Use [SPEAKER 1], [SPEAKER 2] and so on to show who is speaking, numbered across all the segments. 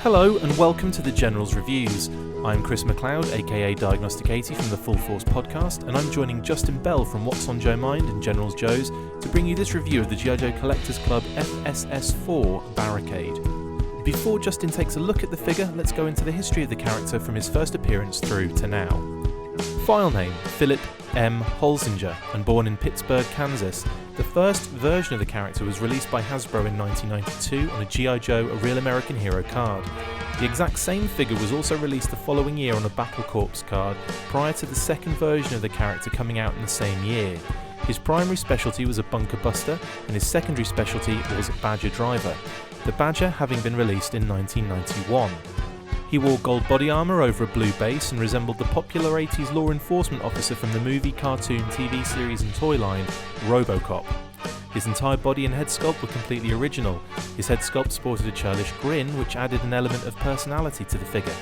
[SPEAKER 1] Hello and welcome to the General's Reviews. I'm Chris McLeod, aka Diagnostik 80 from the Full Force podcast, and I'm joining Justin Bell from What's on Joe Mind and GeneralsJoes to bring you this review of the GIJoe Collectors Club FSS 4 Barricade. Before Justin takes a look at the figure, let's go into the history of the character from his first appearance through to now. File name, Philip M. Holzinger, and born in Pittsburgh, Kansas. The first version of the character was released by Hasbro in 1992 on a GIJoe, a Real American Hero card. The exact same figure was also released the following year on a Battle Corps card, prior to the second version of the character coming out in the same year. His primary specialty was a bunker buster, and his secondary specialty was Badger driver, the Badger having been released in 1991. He wore gold body armour over a blue base and resembled the popular 80s law enforcement officer from the movie, cartoon, TV series and toy line, RoboCop. His entire body and head sculpt were completely original. His head sculpt sported a churlish grin, which added an element of personality to the figure.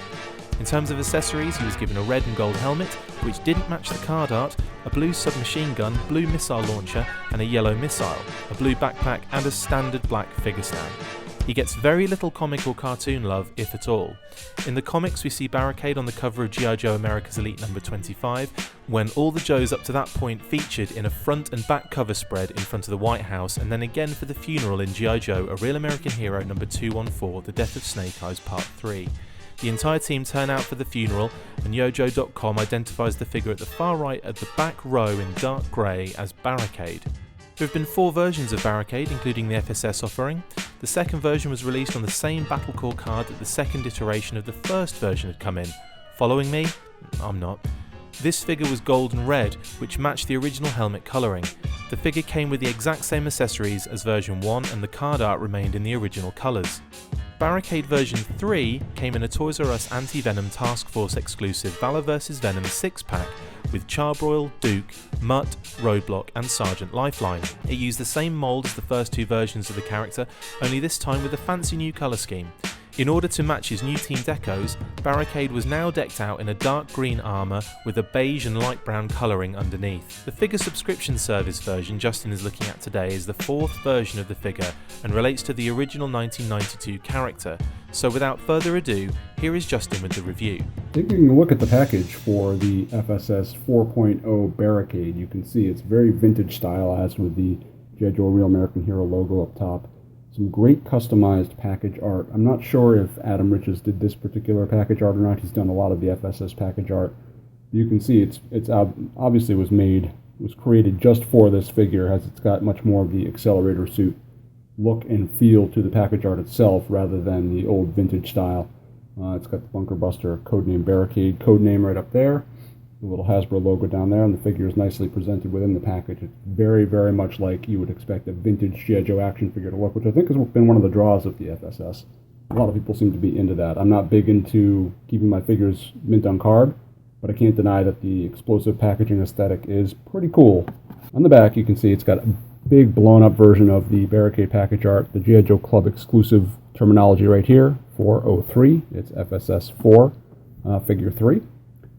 [SPEAKER 1] In terms of accessories, he was given a red and gold helmet, which didn't match the card art, a blue submachine gun, blue missile launcher and a yellow missile, a blue backpack and a standard black figure stand. He gets very little comic or cartoon love, if at all. In the comics, we see Barricade on the cover of GIJoe America's Elite number 25, when all the Joes up to that point featured in a front and back cover spread in front of the White House, and then again for the funeral in GIJoe, a Real American Hero number 214, The Death of Snake Eyes Part 3. The entire team turn out for the funeral, and GIJoe.com identifies the figure at the far right at the back row in dark grey as Barricade. There have been 4 versions of Barricade, including the FSS offering. The second version was released on the same Battle Corps card that the second iteration of the first version had come in. Following me? I'm not. This figure was gold and red, which matched the original helmet colouring. The figure came with the exact same accessories as version 1, and the card art remained in the original colours. Barricade version 3 came in a Toys R Us Anti-Venom Task Force exclusive Valor vs Venom 6-pack with Charbroil, Duke, Mutt, Roadblock and Sergeant Lifeline. It used the same mould as the first 2 versions of the character, only this time with a fancy new colour scheme. In order to match his new team decos, Barricade was now decked out in a dark green armour with a beige and light brown colouring underneath. The figure subscription service version Justin is looking at today is the 4th version of the figure and relates to the original 1992 character. So without further ado, here is Justin with the review.
[SPEAKER 2] Taking a look at the package for the FSS 4.0 Barricade, you can see it's very vintage stylized with the GIJoe Real American Hero logo up top. Some great customized package art. I'm not sure if Adam Riches did this particular package art or not. He's done a lot of the FSS package art. You can see it's obviously was created just for this figure, as it's got much more of the accelerator suit look and feel to the package art itself rather than the old vintage style. It's got the Bunker Buster codename Barricade codename right up there, the little Hasbro logo down there, and the figure is nicely presented within the package. It's very, very much like you would expect a vintage GIJoe action figure to look, which I think has been one of the draws of the FSS. A lot of people seem to be into that. I'm not big into keeping my figures mint on card, but I can't deny that the explosive packaging aesthetic is pretty cool. On the back, you can see it's got a big blown-up version of the Barricade package art, the GIJoe Club exclusive terminology right here, 403. It's FSS 4, figure 3.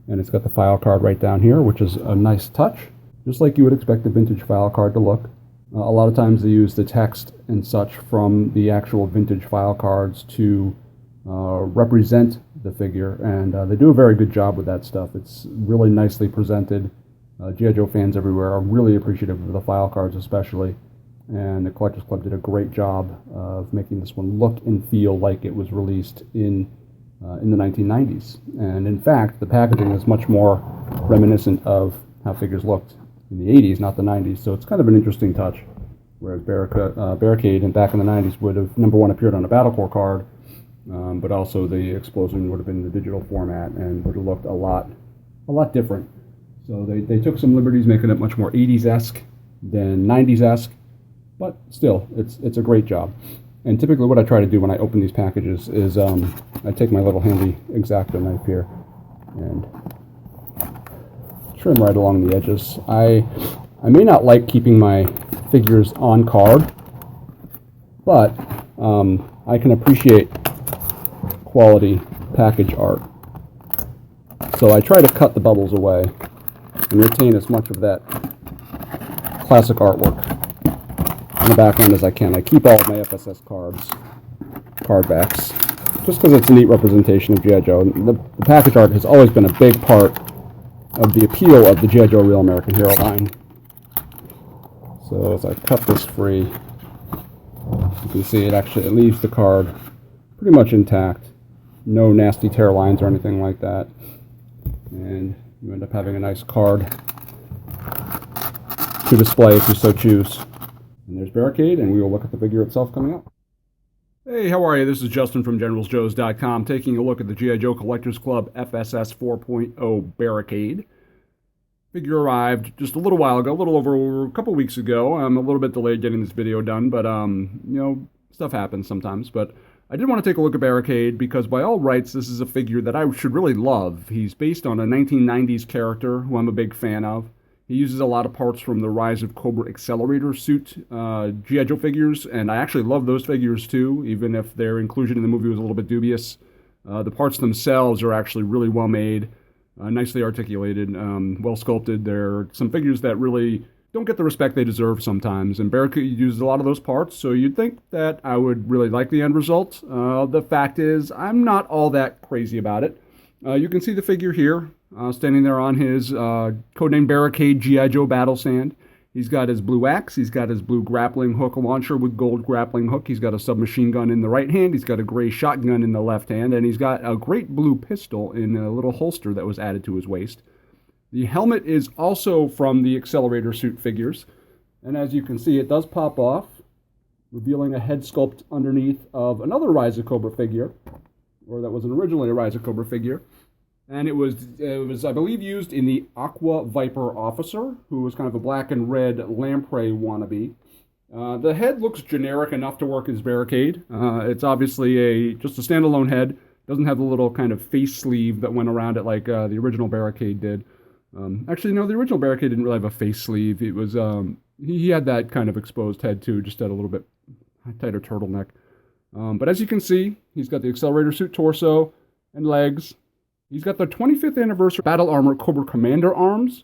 [SPEAKER 2] And it's got the file card right down here, which is a nice touch, just like you would expect a vintage file card to look. A lot of times they use the text and such from the actual vintage file cards to represent the figure, and they do a very good job with that stuff. It's really nicely presented. GIJoe fans everywhere are really appreciative of the file cards especially, and the Collectors Club did a great job of making this one look and feel like it was released in the 1990s. And in fact, the packaging is much more reminiscent of how figures looked in the 80s, not the 90s, so it's kind of an interesting touch. Whereas Barricade back in the 90s would have, number one, appeared on a Battle Corps card, but also the explosion would have been in the digital format and would have looked a lot different. So they took some liberties making it much more 80s-esque than 90s-esque, but still, it's a great job. And typically what I try to do when I open these packages is I take my little handy X-Acto knife here and trim right along the edges. I may not like keeping my figures on card, but I can appreciate quality package art. So I try to cut the bubbles away and retain as much of that classic artwork in the background as I can. I keep all of my FSS card backs just because it's a neat representation of G.I. Joe. The package art has always been a big part of the appeal of the G.I. Joe Real American Hero line. So as I cut this free, you can see it leaves the card pretty much intact. No nasty tear lines or anything like that. And you end up having a nice card to display if you so choose. And there's Barricade, and we will look at the figure itself coming up. Hey, how are you? This is Justin from GeneralsJoes.com taking a look at the G.I. Joe Collectors Club FSS 4.0 Barricade. Figure arrived just a little while ago, a little over a couple weeks ago. I'm a little bit delayed getting this video done, but stuff happens sometimes. But I did want to take a look at Barricade because by all rights, this is a figure that I should really love. He's based on a 1990s character who I'm a big fan of. He uses a lot of parts from the Rise of Cobra Accelerator suit G.I. Joe figures, and I actually love those figures too, even if their inclusion in the movie was a little bit dubious. The parts themselves are actually really well made. Nicely articulated, well sculpted. They're some figures that really don't get the respect they deserve sometimes, and Barricade uses a lot of those parts, so you'd think that I would really like the end result. The fact is, I'm not all that crazy about it. You can see the figure here, standing there on his codename Barricade G.I. Joe battle stand. He's got his blue axe, he's got his blue grappling hook launcher with gold grappling hook, he's got a submachine gun in the right hand, he's got a gray shotgun in the left hand, and he's got a great blue pistol in a little holster that was added to his waist. The helmet is also from the Accelerator suit figures, and as you can see, it does pop off, revealing a head sculpt underneath of another Rise of Cobra figure, or that was originally a Rise of Cobra figure. And it was, I believe, used in the Aqua Viper Officer, who was kind of a black and red lamprey wannabe. The head looks generic enough to work as Barricade. It's obviously just a standalone head. Doesn't have the little kind of face sleeve that went around it like the original Barricade did. Actually, no, the original Barricade didn't really have a face sleeve. It was he had that kind of exposed head too, just had a little bit tighter turtleneck. But as you can see, he's got the Accelerator suit torso and legs. He's got the 25th anniversary Battle Armor Cobra Commander arms,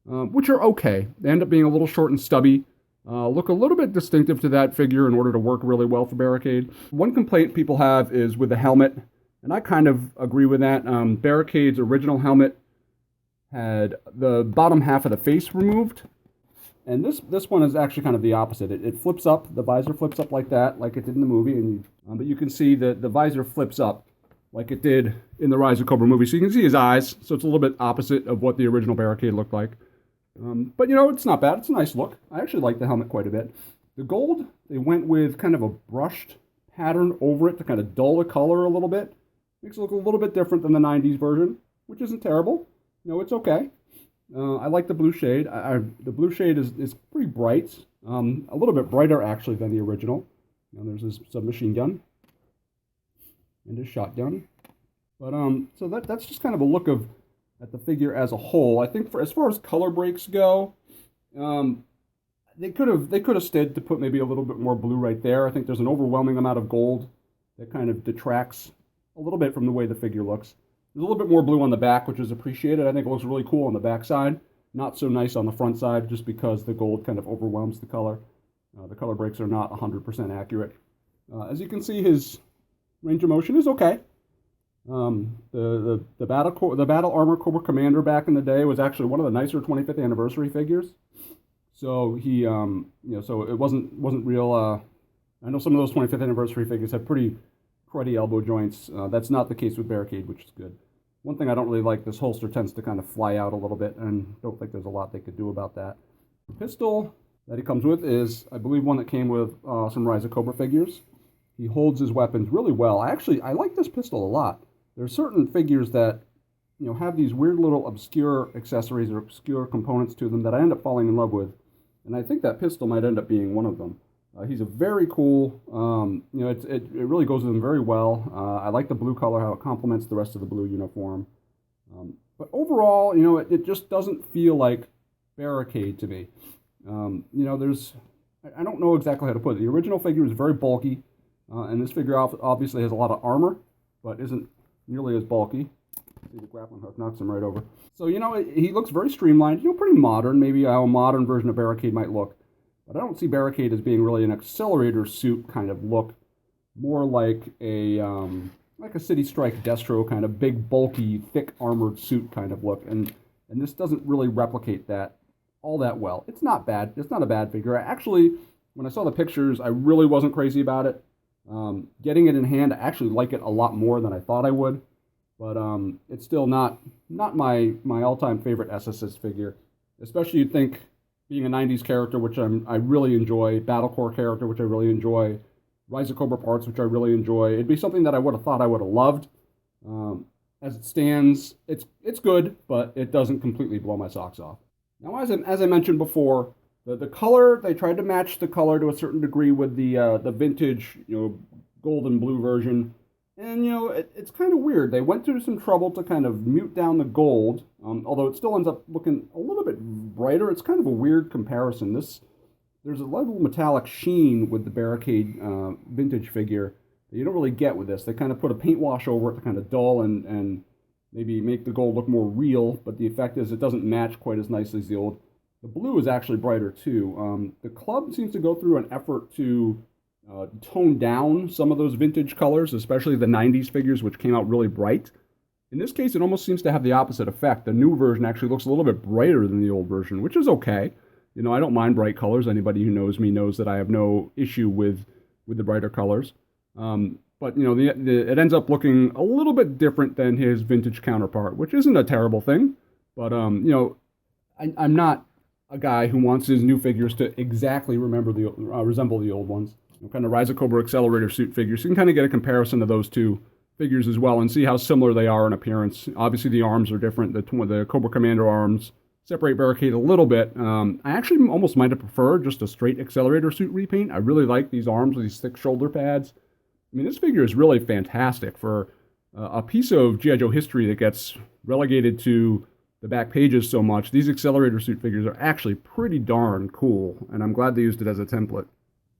[SPEAKER 2] which are okay. They end up being a little short and stubby. Look a little bit distinctive to that figure in order to work really well for Barricade. One complaint people have is with the helmet, and I kind of agree with that. Barricade's original helmet had the bottom half of the face removed, and this one is actually kind of the opposite. It flips up, the visor flips up like that, like it did in the movie, and but you can see that the visor flips up like it did in the Rise of Cobra movie. So you can see his eyes, so it's a little bit opposite of what the original Barricade looked like. But it's not bad. It's a nice look. I actually like the helmet quite a bit. The gold, they went with kind of a brushed pattern over it to kind of dull the color a little bit. Makes it look a little bit different than the 90s version, which isn't terrible. It's okay. I like the blue shade. The blue shade is pretty bright. A little bit brighter, actually, than the original. There's his submachine gun and his shotgun. But so that's just kind of a look at the figure as a whole. I think as far as color breaks go, they could have stood to put maybe a little bit more blue right there. I think there's an overwhelming amount of gold that kind of detracts a little bit from the way the figure looks. There's a little bit more blue on the back, which is appreciated. I think it looks really cool on the back side. Not so nice on the front side, just because the gold kind of overwhelms the color. The color breaks are not 100% accurate. As you can see, his range of motion is okay. The Battle Armor Cobra Commander back in the day was actually one of the nicer 25th anniversary figures. So he, so it wasn't real. I know some of those 25th anniversary figures have pretty cruddy elbow joints. That's not the case with Barricade, which is good. One thing I don't really like, this holster tends to kind of fly out a little bit, and don't think there's a lot they could do about that. The pistol that he comes with is, I believe, one that came with some Rise of Cobra figures. He holds his weapons really well. I like this pistol a lot. There are certain figures that, have these weird little obscure accessories or obscure components to them that I end up falling in love with, and I think that pistol might end up being one of them. He's a very cool, it really goes with him very well. I like the blue color, how it complements the rest of the blue uniform. But overall, it just doesn't feel like Barricade to me. I don't know exactly how to put it. The original figure is very bulky, and this figure obviously has a lot of armor, but isn't nearly as bulky. See, the grappling hook knocks him right over. So, he looks very streamlined, pretty modern, maybe how a modern version of Barricade might look. But I don't see Barricade as being really an Accelerator suit kind of look. More like a like a City Strike Destro kind of big, bulky, thick armored suit kind of look, and this doesn't really replicate that all that well. It's not bad. It's not a bad figure. Actually, when I saw the pictures, I really wasn't crazy about it. Getting it in hand, I actually like it a lot more than I thought I would. But it's still not my all-time favorite FSS figure. Especially you'd think, being a 90s character, which I really enjoy, Battle Corps character, which I really enjoy, Rise of Cobra parts, which I really enjoy. It'd be something that I would have thought I would have loved. As it stands, it's good, but it doesn't completely blow my socks off. Now, as I mentioned before, the color, they tried to match the color to a certain degree with the vintage, gold and blue version. And, it's kind of weird. They went through some trouble to kind of mute down the gold, although it still ends up looking a little bit brighter. It's kind of a weird comparison. There's a level of metallic sheen with the Barricade vintage figure that you don't really get with this. They kind of put a paint wash over it to kind of dull and maybe make the gold look more real, but the effect is it doesn't match quite as nicely as the old. The blue is actually brighter too. The club seems to go through an effort to tone down some of those vintage colors, especially the 90s figures, which came out really bright. In this case, it almost seems to have the opposite effect. The new version actually looks a little bit brighter than the old version, which is okay. I don't mind bright colors. Anybody who knows me knows that I have no issue with the brighter colors. But, it ends up looking a little bit different than his vintage counterpart, which isn't a terrible thing. But, I'm not a guy who wants his new figures to exactly resemble the old ones. Kind of Rise of Cobra Accelerator suit figures. You can kind of get a comparison of those two figures as well and see how similar they are in appearance. Obviously, the arms are different. The Cobra Commander arms separate Barricade a little bit. I actually almost might have preferred just a straight Accelerator suit repaint. I really like these arms with these thick shoulder pads. I mean, this figure is really fantastic for a piece of G.I. Joe history that gets relegated to the back pages so much. These Accelerator suit figures are actually pretty darn cool, and I'm glad they used it as a template.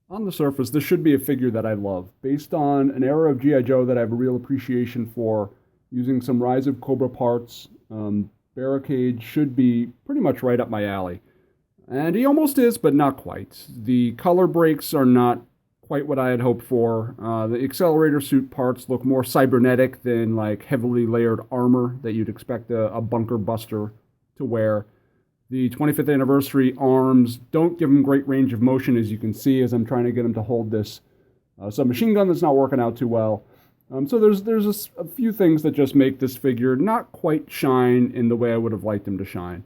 [SPEAKER 2] On the surface, this should be a figure that I love. Based on an era of G.I. Joe that I have a real appreciation for, using some Rise of Cobra parts, Barricade should be pretty much right up my alley. And he almost is, but not quite. The color breaks are not quite what I had hoped for. The Accelerator suit parts look more cybernetic than like heavily layered armor that you'd expect a bunker buster to wear. The 25th anniversary arms don't give him great range of motion, as you can see, as I'm trying to get him to hold this submachine gun that's not working out too well. So there's a few things that just make this figure not quite shine in the way I would have liked him to shine.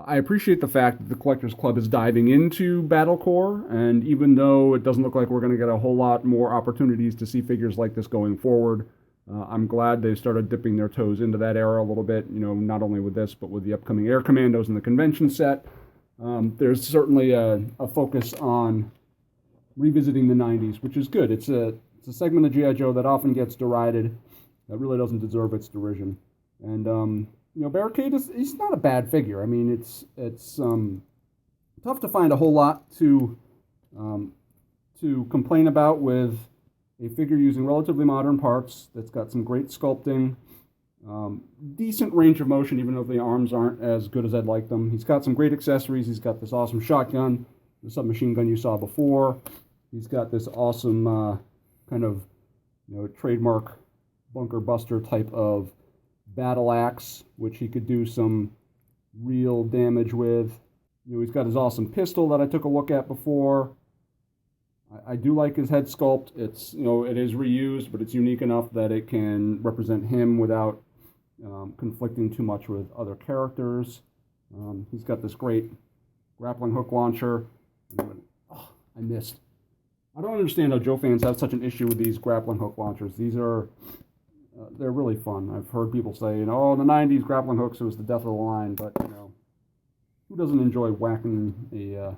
[SPEAKER 2] I appreciate the fact that the Collectors Club is diving into Battle Corps, and even though it doesn't look like we're going to get a whole lot more opportunities to see figures like this going forward, I'm glad they started dipping their toes into that era a little bit, not only with this, but with the upcoming Air Commandos and the convention set. There's certainly a focus on revisiting the 90s, which is good. It's a segment of G.I. Joe that often gets derided, that really doesn't deserve its derision. And, Barricade he's not a bad figure. I mean, it's tough to find a whole lot to complain about with a figure using relatively modern parts that's got some great sculpting, decent range of motion, even though the arms aren't as good as I'd like them. He's got some great accessories. He's got this awesome shotgun, the submachine gun you saw before. He's got this awesome kind of trademark bunker buster type of battle axe, which he could do some real damage with. He's got his awesome pistol that I took a look at before. I do like his head sculpt. It's it is reused, but it's unique enough that it can represent him without conflicting too much with other characters. He's got this great grappling hook launcher. I missed. I don't understand how Joe fans have such an issue with these grappling hook launchers. These are they're really fun. I've heard people say, in the 90s grappling hooks, it was the death of the line, but, who doesn't enjoy whacking a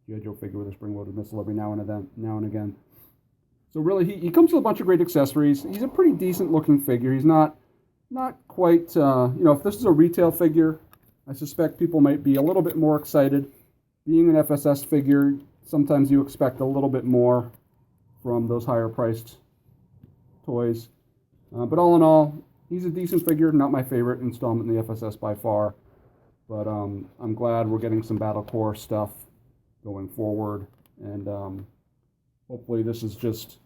[SPEAKER 2] G.I. Joe figure with a spring-loaded missile every now and again? So really, he comes with a bunch of great accessories. He's a pretty decent-looking figure. He's not quite, if this is a retail figure, I suspect people might be a little bit more excited. Being an FSS figure, sometimes you expect a little bit more from those higher-priced toys. But all in all, he's a decent figure, not my favorite installment in the FSS by far. But I'm glad we're getting some Battle Corps stuff going forward. And hopefully this is just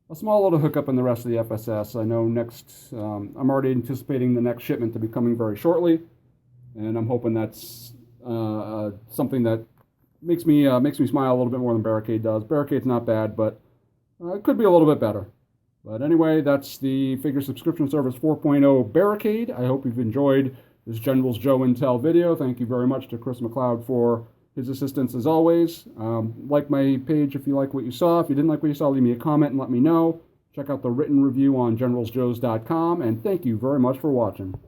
[SPEAKER 2] a small little hookup in the rest of the FSS. I know I'm already anticipating the next shipment to be coming very shortly, and I'm hoping that's something that makes me smile a little bit more than Barricade does. Barricade's not bad, but it could be a little bit better. But anyway, that's the Figure Subscription Service 4.0 Barricade. I hope you've enjoyed this General's Joe and Tell video. Thank you very much to Chris McLeod for his assistance as always. Like my page if you like what you saw. If you didn't like what you saw, leave me a comment and let me know. Check out the written review on GeneralsJoes.com, and thank you very much for watching.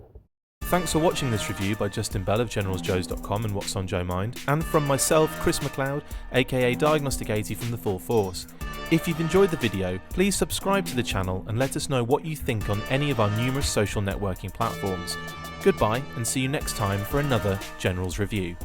[SPEAKER 1] Thanks for watching this review by Justin Bell of GeneralsJoes.com and What's on Joe Mind, and from myself, Chris McLeod, aka Diagnostik 80 from the Full Force. If you've enjoyed the video, please subscribe to the channel and let us know what you think on any of our numerous social networking platforms. Goodbye, and see you next time for another General's Review.